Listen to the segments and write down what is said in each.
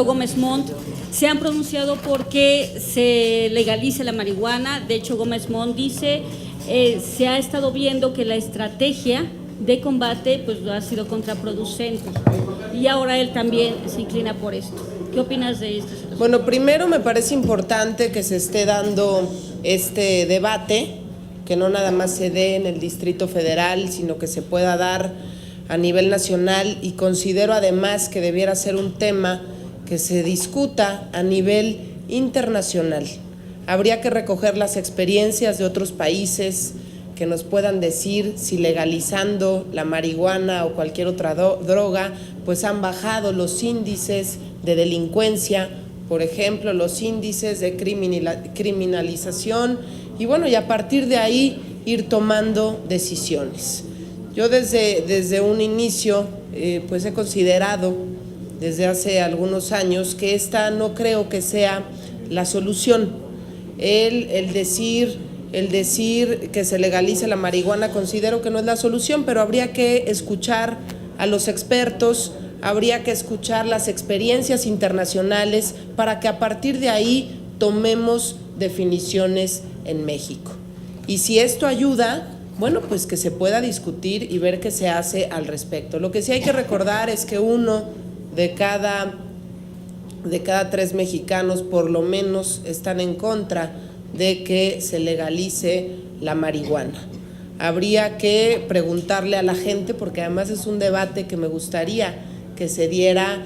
Fernando Gómez Montt, se han pronunciado porque se legalice la marihuana. De hecho, Gómez Montt dice, se ha estado viendo que la estrategia de combate pues ha sido contraproducente, y ahora él también se inclina por esto. ¿Qué opinas de esto? Bueno, primero me parece importante que se esté dando este debate, que no nada más se dé en el Distrito Federal, sino que se pueda dar a nivel nacional, y considero además que debiera ser un tema que se discuta a nivel internacional. Habría que recoger las experiencias de otros países que nos puedan decir si legalizando la marihuana o cualquier otra droga, pues han bajado los índices de delincuencia, por ejemplo, los índices de criminalización, y bueno, y a partir de ahí ir tomando decisiones. Yo desde un inicio pues he considerado desde hace algunos años que esta no creo que sea la solución. El decir que se legalice la marihuana considero que no es la solución, pero habría que escuchar a los expertos, habría que escuchar las experiencias internacionales para que a partir de ahí tomemos definiciones en México. Y si esto ayuda, bueno, pues que se pueda discutir y ver qué se hace al respecto. Lo que sí hay que recordar es que uno de cada 3 mexicanos por lo menos están en contra de que se legalice la marihuana. Habría que preguntarle a la gente, porque además es un debate que me gustaría que se diera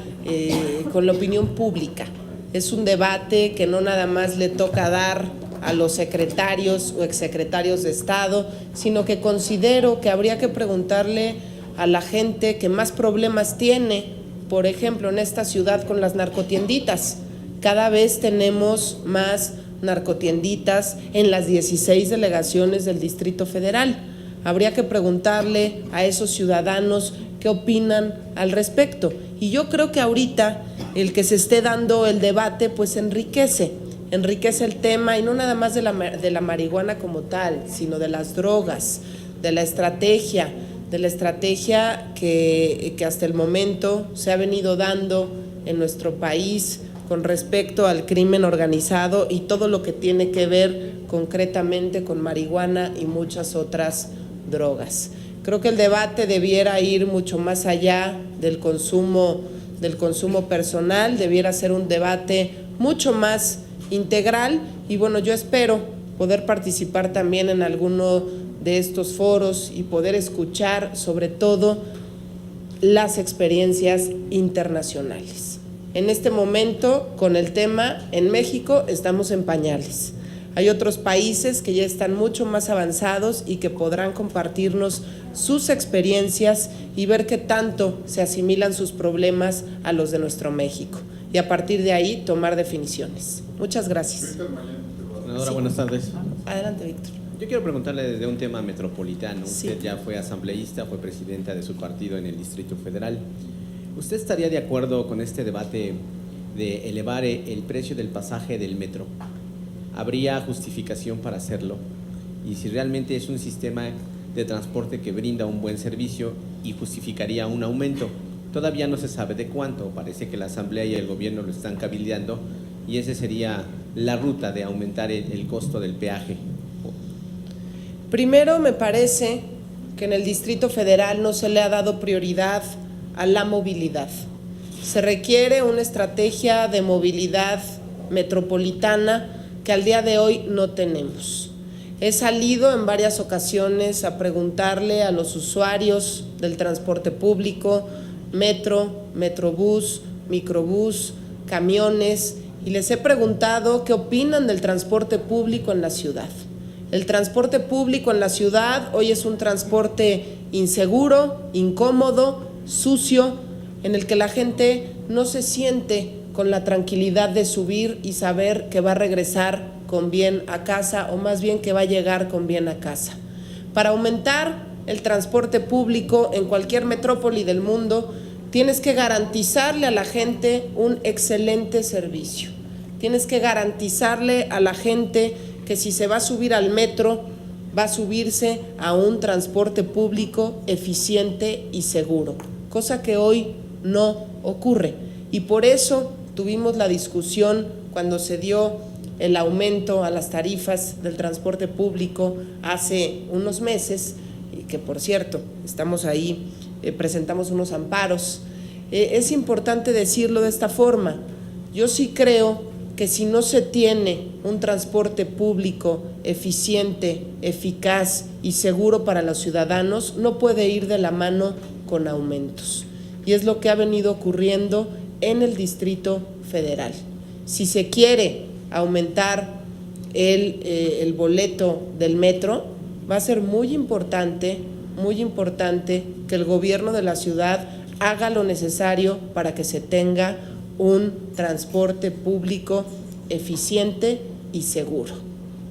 con la opinión pública. Es un debate que no nada más le toca dar a los secretarios o exsecretarios de Estado, sino que considero que habría que preguntarle a la gente que más problemas tiene, por ejemplo, en esta ciudad con las narcotienditas. Cada vez tenemos más narcotienditas en las 16 delegaciones del Distrito Federal. Habría que preguntarle a esos ciudadanos qué opinan al respecto. Y yo creo que ahorita el que se esté dando el debate pues enriquece el tema, y no nada más de la marihuana como tal, sino de las drogas, de la estrategia que hasta el momento se ha venido dando en nuestro país con respecto al crimen organizado y todo lo que tiene que ver concretamente con marihuana y muchas otras drogas. Creo que el debate debiera ir mucho más allá del consumo personal, debiera ser un debate mucho más integral, y bueno, yo espero poder participar también en alguno de estos foros y poder escuchar sobre todo las experiencias internacionales. En este momento, con el tema, en México estamos en pañales. Hay otros países que ya están mucho más avanzados y que podrán compartirnos sus experiencias y ver qué tanto se asimilan sus problemas a los de nuestro México, y a partir de ahí tomar definiciones. Muchas gracias. Senadora, buenas tardes. Adelante, Víctor. Yo quiero preguntarle desde un tema metropolitano. Sí. Usted ya fue asambleísta, fue presidenta de su partido en el Distrito Federal. ¿Usted estaría de acuerdo con este debate de elevar el precio del pasaje del metro? ¿Habría justificación para hacerlo? Y si realmente es un sistema de transporte que brinda un buen servicio y justificaría un aumento. Todavía no se sabe de cuánto, parece que la Asamblea y el Gobierno lo están cabildeando, y esa sería la ruta de aumentar el costo del peaje. Primero, me parece que en el Distrito Federal no se le ha dado prioridad a la movilidad. Se requiere una estrategia de movilidad metropolitana que al día de hoy no tenemos. He salido en varias ocasiones a preguntarle a los usuarios del transporte público, metro, metrobús, microbús, camiones, y les he preguntado qué opinan del transporte público en la ciudad. El transporte público en la ciudad hoy es un transporte inseguro, incómodo, sucio, en el que la gente no se siente con la tranquilidad de subir y saber que va a regresar con bien a casa, o más bien que va a llegar con bien a casa. Para aumentar el transporte público en cualquier metrópoli del mundo, tienes que garantizarle a la gente un excelente servicio. Tienes que garantizarle a la gente que si se va a subir al metro, va a subirse a un transporte público eficiente y seguro, cosa que hoy no ocurre. Y por eso tuvimos la discusión cuando se dio el aumento a las tarifas del transporte público hace unos meses, y que por cierto, estamos ahí, presentamos unos amparos. Es importante decirlo de esta forma. Yo sí creo que si no se tiene un transporte público eficiente, eficaz y seguro para los ciudadanos, no puede ir de la mano con aumentos. Y es lo que ha venido ocurriendo en el Distrito Federal. Si se quiere aumentar el boleto del metro, va a ser muy importante que el gobierno de la ciudad haga lo necesario para que se tenga un transporte público eficiente y seguro.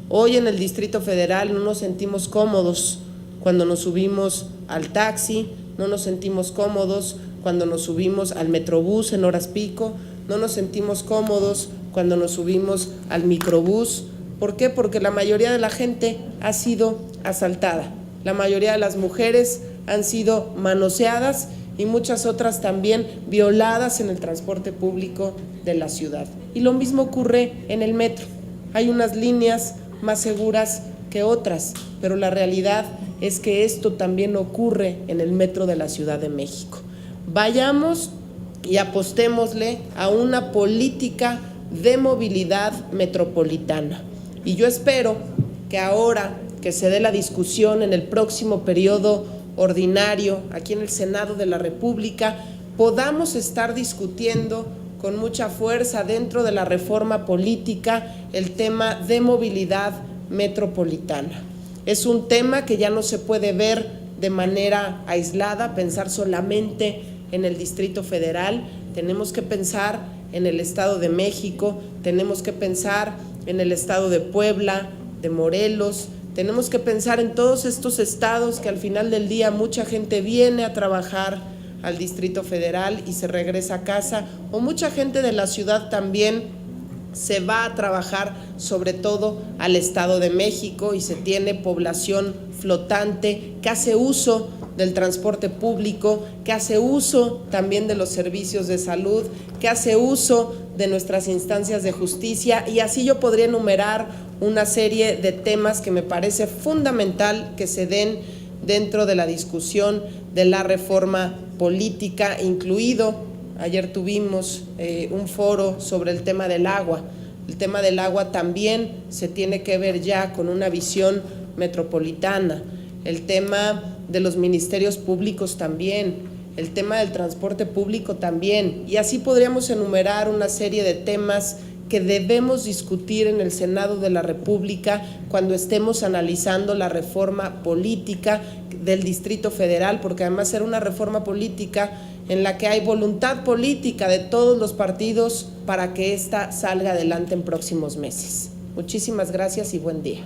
Hoy en el Distrito Federal no nos sentimos cómodos cuando nos subimos al taxi, no nos sentimos cómodos cuando nos subimos al metrobús en horas pico, no nos sentimos cómodos cuando nos subimos al microbús. ¿Por qué? Porque la mayoría de la gente ha sido asaltada, la mayoría de las mujeres han sido manoseadas y muchas otras también violadas en el transporte público de la ciudad. Y lo mismo ocurre en el metro. Hay unas líneas más seguras que otras, pero la realidad es que esto también ocurre en el metro de la Ciudad de México. Vayamos y apostémosle a una política de movilidad metropolitana. Y yo espero que ahora que se dé la discusión en el próximo periodo ordinario aquí en el Senado de la República, podamos estar discutiendo con mucha fuerza dentro de la reforma política el tema de movilidad metropolitana. Es un tema que ya no se puede ver de manera aislada, pensar solamente en el Distrito Federal. Tenemos que pensar en el Estado de México, tenemos que pensar en el Estado de Puebla, de Morelos, tenemos que pensar en todos estos estados que al final del día mucha gente viene a trabajar al Distrito Federal y se regresa a casa, o mucha gente de la ciudad también se va a trabajar sobre todo al Estado de México y se tiene población flotante que hace uso del transporte público, que hace uso también de los servicios de salud, que hace uso de nuestras instancias de justicia, y así yo podría enumerar una serie de temas que me parece fundamental que se den dentro de la discusión de la reforma política, incluido, ayer tuvimos un foro sobre el tema del agua. El tema del agua también se tiene que ver ya con una visión metropolitana, el tema de los ministerios públicos también, el tema del transporte público también, y así podríamos enumerar una serie de temas que debemos discutir en el Senado de la República cuando estemos analizando la reforma política del Distrito Federal, porque además será una reforma política en la que hay voluntad política de todos los partidos para que ésta salga adelante en próximos meses. Muchísimas gracias y buen día.